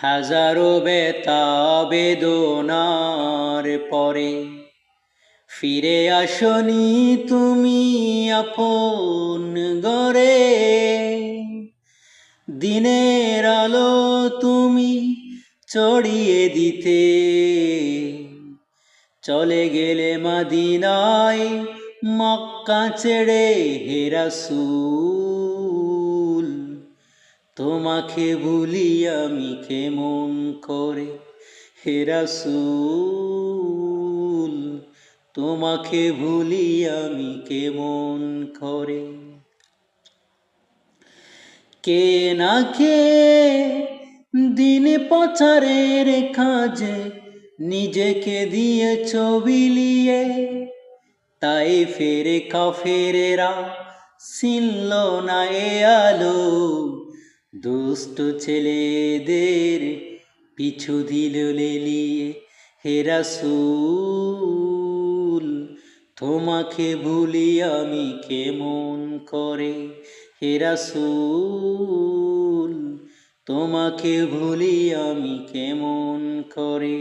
হাজারো ব্যথা বেদনার পরে ফিরে আসনি তুমি আপন ঘরে। দিনের আলো তুমি ছড়িয়ে দিতে চলে গেলে মদিনায় মক্কা ছেড়ে হে রাসূল। তোমাকে ভুলি আমি কেমন করে হে রাসূল, তোমাকে ভুলি আমি কেমন করে। কে না কে দিন প্রচারের কাজে নিজেকে দিয়েছ বিলিয়ে, তাই ফেরে কাফেরেরা ছিনল না এ আলো। দুষ্ট ছেলেদের পিছু দিল লেলিয়ে হে রাসূল, তোমাকে ভুলি আমি কেমন করে হে রাসূল, তোমাকে ভুলি আমি কেমন করে।